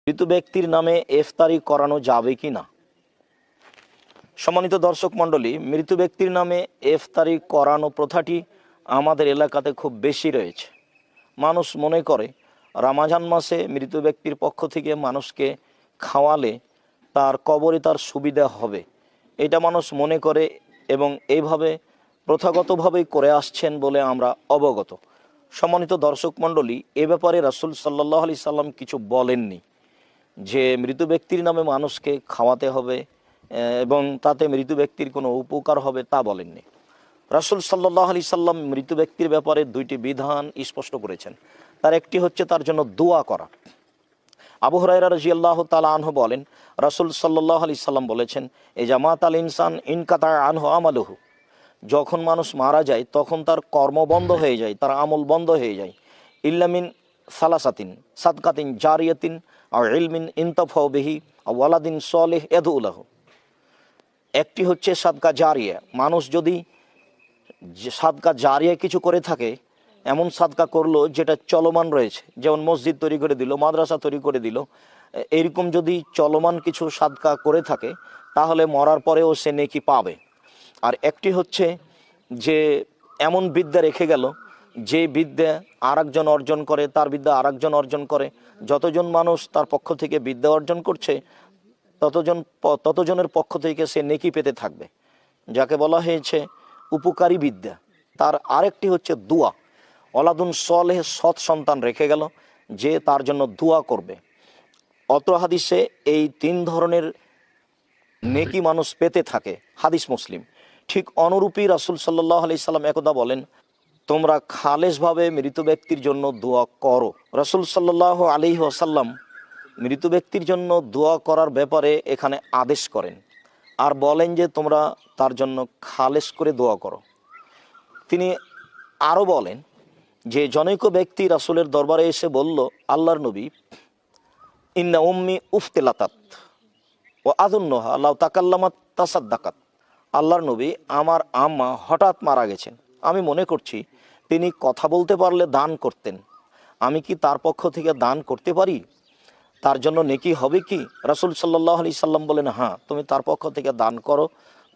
মৃত ব্যক্তির নামে ইফতারি করানো যাবে কি না? সম্মানিত দর্শক মণ্ডলী, মৃত ব্যক্তির নামে ইফতারি করানো প্রথাটি আমাদের এলাকাতে খুব বেশি রয়েছে। মানুষ মনে করে রমজান মাসে মৃত ব্যক্তির পক্ষ থেকে মানুষকে খাওয়ালে তার কবরে তার সুবিধা হবে, এটা মানুষ মনে করে এবং এইভাবে প্রথাগতভাবেই করে আসছেন বলে আমরা অবগত। সম্মানিত দর্শক মণ্ডলী, এ ব্যাপারে রাসূল সাল্লাল্লাহু আলাইহি সাল্লাম কিছু বলেননি যে মৃত ব্যক্তির নামে মানুষকে খাওয়াতে হবে এবং তাতে মৃত ব্যক্তির কোনো উপকার হবে, তা বলেননি। রাসূল সাল্লাল্লাহু আলাইহি সাল্লাম মৃত ব্যক্তির ব্যাপারে দুইটি বিধান স্পষ্ট করেছেন। তার একটি হচ্ছে তার জন্য দোয়া করা। আবু হুরায়রা রাদিয়াল্লাহু তাআলা আনহু বলেন, রাসূল সাল্লাল্লাহু আলাইহি সাল্লাম বলেছেন, ইজা মাতাল ইনসান ইনকাতা আনহু আমালুহু, যখন মানুষ মারা যায় তখন তার কর্ম বন্ধ হয়ে যায়, তার আমল বন্ধ হয়ে যায়। ইল্লা মিন সালাসাতিন সাদকাতিন জারিয়াতিন আও ইলমিন ইনতাফাউ বিহি আও ওয়ালাদিন সালিহ ইয়াদউ লাহু। একটি হচ্ছে সাদকা জারিয়া, মানুষ যদি সাদকা জারিয়া কিছু করে থাকে, এমন সাদকা করলো যেটা চলমান রয়েছে, যেমন মসজিদ তৈরি করে দিল, মাদ্রাসা তৈরি করে দিল, এরকম যদি চলমান কিছু সাদকা করে থাকে তাহলে মরার পরেও সে নেকি পাবে। আর একটি হচ্ছে যে এমন বিদ্যা রেখে গেল, যে বিদ্যা আরেকজন অর্জন করে, তার বিদ্যা আরেকজন অর্জন করে, যতজন মানুষ তার পক্ষ থেকে বিদ্যা অর্জন করছে ততজনের পক্ষ থেকে সে নেকি পেতে থাকবে, যাকে বলা হয়েছে উপকারী বিদ্যা। তার আরেকটি হচ্ছে দোয়া, ওলাদুন সালেহ, সৎ সন্তান রেখে গেল যে তার জন্য দোয়া করবে। অত্র হাদিসে এই তিন ধরনের নেকি মানুষ পেতে থাকে, হাদিস মুসলিম। ঠিক অনুরূপী রাসূল সাল্লাল্লাহু আলাইহি সাল্লাম একদা বলেন, তোমরা খালেসভাবে মৃত ব্যক্তির জন্য দোয়া করো। রাসূল সাল্লাল্লাহু আলাইহি ওয়াসাল্লাম মৃত ব্যক্তির জন্য দোয়া করার ব্যাপারে এখানে আদেশ করেন আর বলেন যে তোমরা তার জন্য খালেস করে দোয়া করো। তিনি আরও বলেন যে জনৈক ব্যক্তি রাসূলের দরবারে এসে বলল, আল্লাহর নবী, ইন্না উম্মি উফতিলাতাত ও আযুন্নুহা লাউ তাকাল্লামাত তাসাদ্দাকাত। আল্লাহর নবী, আমার আম্মা হঠাৎ মারা গেছেন, আমি মনে করছি তিনি কথা বলতে পারলে দান করতেন, আমি কি তার পক্ষ থেকে দান করতে পারি? তার জন্য নেকি হবে কি? রাসূল সাল্লাল্লাহু আলাইহি সাল্লাম বলেন, হ্যাঁ, তুমি তার পক্ষ থেকে দান করো,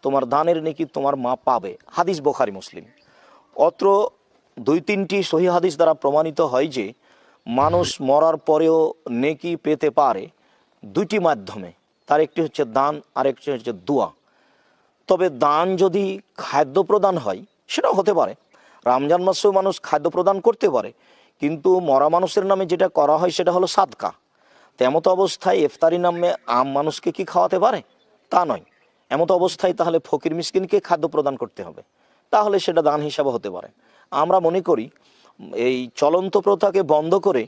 তোমার দানের নেকি তোমার মা পাবে। হাদিস বুখারী মুসলিম। অত্র দুই তিনটি সহিহ হাদিস দ্বারা প্রমাণিত হয় যে মানুষ মরার পরেও নেকি পেতে পারে দুইটি মাধ্যমে। তার একটি হচ্ছে দান, আর একটি হচ্ছে দোয়া। তবে দান যদি খাদ্য প্রদান হয় সেটাও হতে পারে, রমজান মাসেও মানুষ খাদ্য প্রদান করতে পারে, কিন্তু মরা মানুষের নামে যেটা করা হয় সেটা হলো সাদকা। তেমত অবস্থায় ইফতারি নামে আম মানুষকে কি খাওয়াতে পারে? তা নয়। এমত অবস্থায় তাহলে ফকির মিসকিনকে খাদ্য প্রদান করতে হবে, তাহলে সেটা দান হিসাবে হতে পারে। আমরা মনে করি এই চলন্ত প্রথাকে বন্ধ করে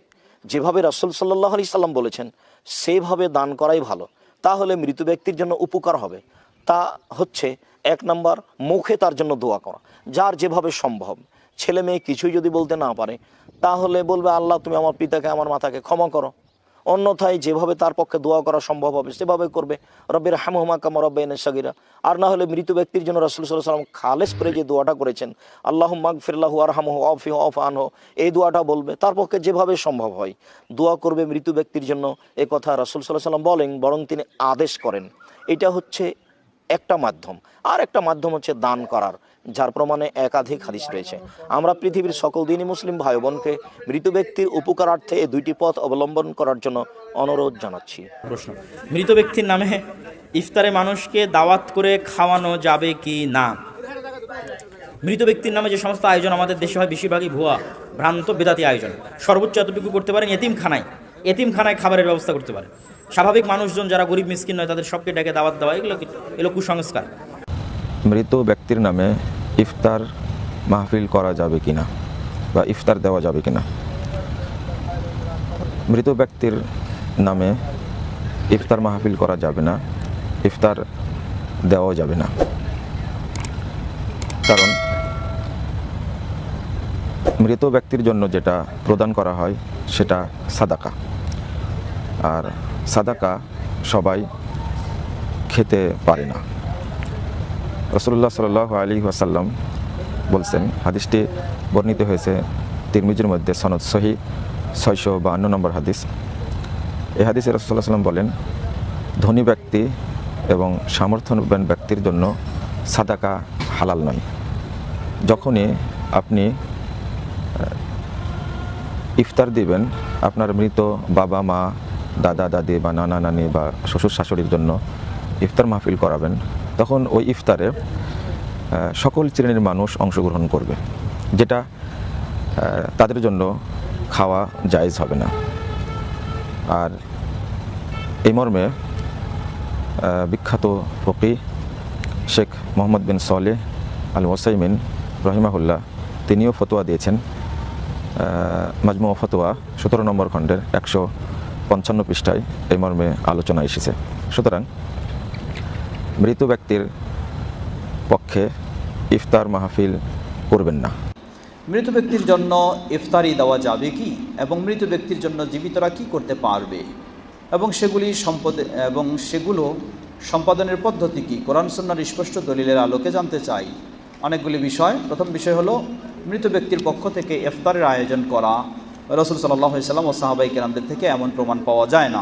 যেভাবে রাসূল সাল্লাল্লাহু আলাইহি সাল্লাম বলেছেন সেভাবে দান করাই ভালো, তাহলে মৃত ব্যক্তির জন্য উপকার হবে। তা হচ্ছে এক নাম্বার, মুখে তার জন্য দোয়া করা, যার যেভাবে সম্ভব। ছেলে মেয়ে কিছুই যদি বলতে না পারে তাহলে বলবে, আল্লাহ তুমি আমার পিতাকে আমার মাতাকে ক্ষমা করো। অন্যথায় যেভাবে তার পক্ষে দোয়া করা সম্ভব হবে সেভাবে করবে, রব্বির হামহুমা কামা রাব্বায়ানি সাগীরা। আর না হলে মৃত ব্যক্তির জন্য রাসূল সাল্লাল্লাহু আলাইহি ওয়াসাল্লাম খালেস করে যে দোয়াটা করেছেন, আল্লাহুম্মা গফির লাহু ওয়ারহামহু ওয়াফিহু ওয়াফু আনহু, এই দোয়াটা বলবে, তার পক্ষে যেভাবে সম্ভব হয় দোয়া করবে মৃত ব্যক্তির জন্য। এ কথা রাসূল সাল্লাল্লাহু আলাইহি ওয়াসাল্লাম বলেন, বরং তিনি আদেশ করেন। এটা হচ্ছে একটা মাধ্যম। আর একটা মাধ্যম হচ্ছে দান করার, যার প্রমাণে একাধিক হাদিস রয়েছে। আমরা পৃথিবীর সকল দিনই মুসলিম ভাই বোনকে মৃত ব্যক্তির উপকারার্থে এই দুইটি পথ অবলম্বন করার জন্য অনুরোধ জানাচ্ছি। প্রশ্ন, মৃত ব্যক্তির নামে ইফতারে মানুষকে দাওয়াত করে খাওয়ানো যাবে কি না? মৃত ব্যক্তির নামে যে সমস্ত আয়োজন আমাদের দেশে হয় বেশিরভাগই ভুয়া, ভ্রান্ত, বেদাতি আয়োজন। সর্বোচ্চ এতটুকু করতে পারেন এতিমখানায় খাবারের ব্যবস্থা করতে পারেন। স্বাভাবিক মানুষজন যারা গরিব মিসকিন নয় তাদের সবকে ডেকে দাওয়াত দেওয়া, এগুলো কুসংস্কার। মৃত ব্যক্তির নামে ইফতার মাহফিল করা যাবে কিনা বা ইফতার দেওয়া যাবে কিনা? মৃত ব্যক্তির নামে ইফতার মাহফিল করা যাবে না, ইফতার দেওয়া যাবে না। কারণ মৃত ব্যক্তির জন্য যেটা প্রদান করা হয় সেটা সাদাকা, আর সাদাকা সবাই খেতে পারে না। রাসূলুল্লাহ সাল্লাল্লাহু আলাইহি ওয়াসাল্লাম বলছেন, হাদিসটি বর্ণিত হয়েছে তিরমিজির মধ্যে, সনদ সহিহ 652 নম্বর হাদিস। এই হাদিসে রাসূলুল্লাহ সাল্লাল্লাহু আলাইহি ওয়াসাল্লাম বলেন, ধনী ব্যক্তি এবং সামর্থ্যবান ব্যক্তির জন্য সাদাকা হালাল নয়। যখনই আপনি ইফতার দিবেন আপনার মৃত বাবা মা, দাদা দাদি বা নানা নানি বা শ্বশুর শাশুড়ির জন্য ইফতার মাহফিল করাবেন, তখন ওই ইফতারে সকল শ্রেণীর মানুষ অংশগ্রহণ করবে, যেটা তাদের জন্য খাওয়া জায়েজ হবে না। আর এই মর্মে বিখ্যাত ফকিহ শেখ মোহাম্মদ বিন সালেহ আল ওসাইমিন রহিমাহুল্লাহ তিনিও ফতোয়া দিয়েছেন। মাজমু ফতোয়া 17 নম্বর খণ্ডের 155 পৃষ্ঠায় এই মর্মে আলোচনা এসেছে। সুতরাং মৃত ব্যক্তির পক্ষে ইফতার মাহফিল করবেন না। মৃত ব্যক্তির জন্য ইফতারি দেওয়া যাবে কি, এবং মৃত ব্যক্তির জন্য জীবিতরা কি করতে পারবে, এবং সেগুলো সম্পাদনের পদ্ধতি কি, কোরআন সুন্নাহর স্পষ্ট দলিলের আলোকে জানতে চাই। অনেকগুলি বিষয়। প্রথম বিষয় হলো, মৃত ব্যক্তির পক্ষ থেকে ইফতারের আয়োজন করা রাসূল সাল্লাল্লাহু আলাইহি ওয়াসাল্লাম ও সাহাবায়ে কেরামদের থেকে এমন প্রমাণ পাওয়া যায় না,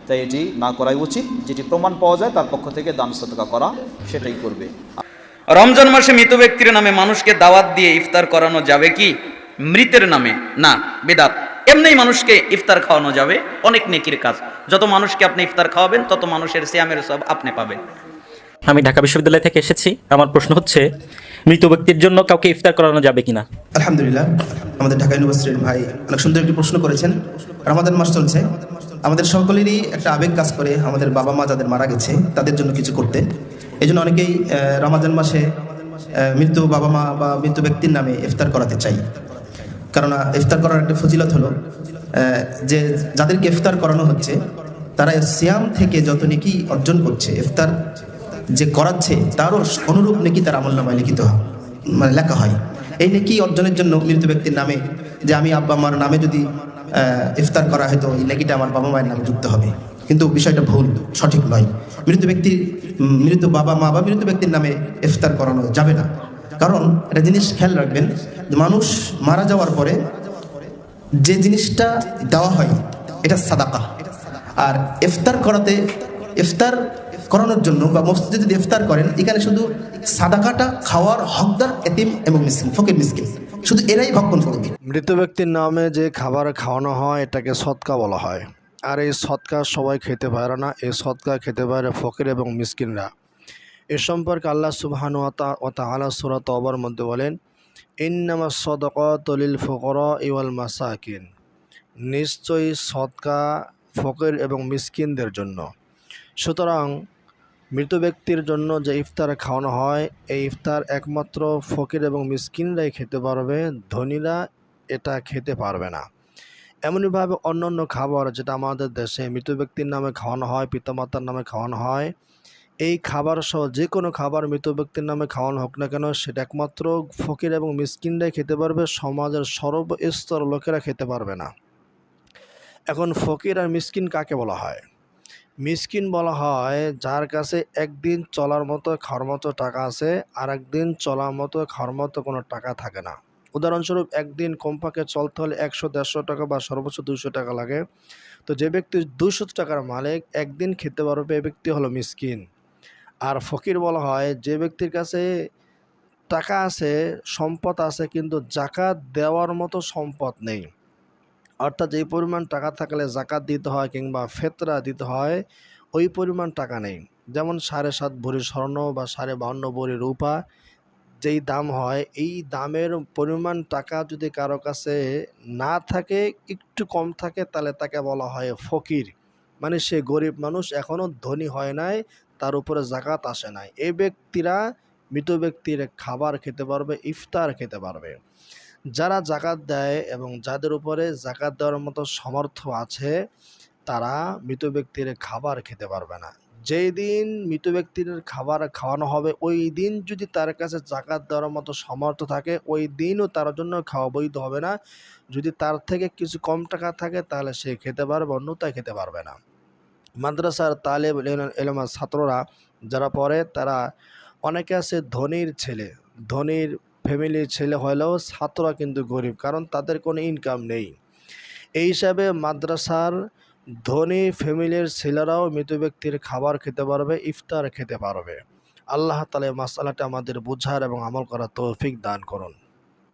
তাই এটি না করাই উচিত। যেটি প্রমাণ পাওয়া যায় তার পক্ষ থেকে দান সদকা করা, সেটাই করবে। রমজান মাসে মৃত ব্যক্তির নামে মানুষকে দাওয়াত দিয়ে ইফতার করানো যাবে কি? মৃতের নামে না, বিদআত। এমনিই মানুষকে ইফতার খাওয়ানো যাবে, অনেক নেকির কাজ। যত মানুষকে আপনি ইফতার খাওয়াবেন তত মানুষের সিয়ামের সব আপনি পাবেন। আমি ঢাকা বিশ্ববিদ্যালয় থেকে এসেছি। আমার প্রশ্ন হচ্ছে, মৃত ব্যক্তির জন্য কাউকে ইফতার করানো যাবে কিনা? আলহামদুলিল্লাহ, আমাদের ঢাকা ইউনিভার্সিটির ভাই অনেক সুন্দর একটি প্রশ্ন করেছেন। রমাদান মাস চলছে, আমাদের সকলেরই একটা আবেগ কাজ করে আমাদের বাবা মা যাদের মারা গেছে তাদের জন্য কিছু করতে। এই জন্য অনেকেই রমাদান মাসে মৃত বাবা মা বা মৃত ব্যক্তির নামে ইফতার করাতে চাই। কারণ ইফতার করার একটা ফজিলত হলো যে যাদেরকে ইফতার করানো হচ্ছে তারা সিয়াম থেকে যত নেকি অর্জন করছে, ইফতার যে করাচ্ছে তারও অনুরূপ নেকি তার আমলনামায় লিখিত হয়, মানে লেখা হয়। এই নেকি অর্জনের জন্য মৃত ব্যক্তির নামে, যে আমি আব্বা মার নামে যদি ইফতার করা হয়তো এই নেকিটা আমার বাবা মায়ের নামে যুক্ত হবে, কিন্তু বিষয়টা ভুল, সঠিক নয়। মৃত বাবা মা বা মৃত ব্যক্তির নামে ইফতার করানো যাবে না। কারণ একটা জিনিস খেয়াল রাখবেন, মানুষ মারা যাওয়ার পরে যে জিনিসটা দেওয়া হয় এটা সাদাকা। আর ইফতার করানোর জন্য বা মসজিদে যদি ইফতার করেন, এখানে শুধু সাদাকাটা খাওয়ার হকদার এতিম এবং মিসকিন, ফকির মিসকিন, শুধু এরাই ভক্ষণ করবে। মৃত ব্যক্তির নামে যে খাবার খাওয়ানো হয় এটাকে সদকা বলা হয়। আর এই সদকা সবাই খেতে পারে না, এই সদকা খেতে পারে ফকির এবং মিসকিনরা। এ সম্পর্কে আল্লাহ সুবহানাহু ওয়া তাআলা সূরা তাওবার মধ্যে বলেন, ইন্নামাস সাদাকাতু লিল ফুকারা ওয়াল মাসাকিন, নিশ্চয়ই সদকা ফকির এবং মিসকিনদের জন্য। সুতরাং মৃত ব্যক্তির জন্য যে ইফতার খাওয়ানো হয়, এই ইফতার একমাত্র ফকির এবং মিসকিনরাই খেতে পারবে, ধনীরা এটা খেতে পারবে না। এমনইভাবে অন্যান্য খাবার যেটা আমাদের দেশে মৃত ব্যক্তির নামে খাওয়ানো হয়, পিতামাতার নামে খাওয়ানো হয়, এই খাবার সহ যে কোনো খাবার মৃত ব্যক্তির নামে খাওয়ানো হোক না কেন, সেটা একমাত্র ফকির এবং মিসকিনরাই খেতে পারবে, সমাজের সর্বস্তর লোকেরা খেতে পারবে না। এখন ফকির আর মিসকিন কাকে বলা হয়? মিসকিন বলা হয় যার কাছে একদিন চলার মতো খাওয়ার মতো টাকা আছে, আর একদিন চলার মতো খাওয়ার মতো কোনো টাকা থাকে না। উদাহরণস্বরূপ, একদিন কমপক্ষে চলতে হলে 100-150 টাকা বা সর্বোচ্চ 200 টাকা লাগে। তো যে ব্যক্তি 200 টাকার মালিক একদিন খেতে পারবে, এ ব্যক্তি হলো মিসকিন। আর ফকির বলা হয় যে ব্যক্তির কাছে টাকা আছে, সম্পদ আছে, কিন্তু জাকাত দেওয়ার মতো সম্পদ নেই। অর্থাৎ যেই পরিমাণ টাকা থাকলে জাকাত দিতে হয় কিংবা ফেতরা দিতে হয়, ওই পরিমাণ টাকা নেই। যেমন 7.5 ভরি স্বর্ণ বা 52 ভরি রূপা যেই দাম হয়, এই দামের পরিমাণ টাকা যদি কারো কাছে না থাকে, একটু কম থাকে, তাহলে তাকে বলা হয় ফকির। মানে সে গরিব মানুষ, এখনও ধনী হয় নাই, তার উপরে জাকাত আসে নাই। এই ব্যক্তিরা মৃত ব্যক্তির খাবার খেতে পারবে, ইফতার খেতে পারবে। যারা জাকাত দেয় এবং যাদের উপরে জাকাত দেওয়ার মতো সামর্থ্য আছে, তারা মৃত ব্যক্তির খাবার খেতে পারবে না। যেই দিন মৃত ব্যক্তির খাবার খাওয়ানো হবে, ওই দিন যদি তার কাছে জাকাত দেওয়ার মতো সামর্থ্য থাকে, ওই দিনও তার জন্য খাওয়া বৈধ হবে না। যদি তার থেকে কিছু কম টাকা থাকে তাহলে সে খেতে পারবে, অন্যথায় খেতে পারবে না। মাদ্রাসার তালেব ইলমের ছাত্ররা যারা পড়ে, তারা অনেকে আছে ধনীর ছেলে, ধনীর ফ্যামিলির ছেলে হলেও ছাত্ররা কিন্তু গরিব, কারণ তাদের কোনো ইনকাম নেই। এই হিসাবে মাদ্রাসার ধনী ফ্যামিলির ছেলেরাও মৃত ব্যক্তির খাবার খেতে পারবে, ইফতার খেতে পারবে। আল্লাহ তাআলা এই মাসআলাটা আমাদের বুঝার এবং আমল করার তৌফিক দান করুন।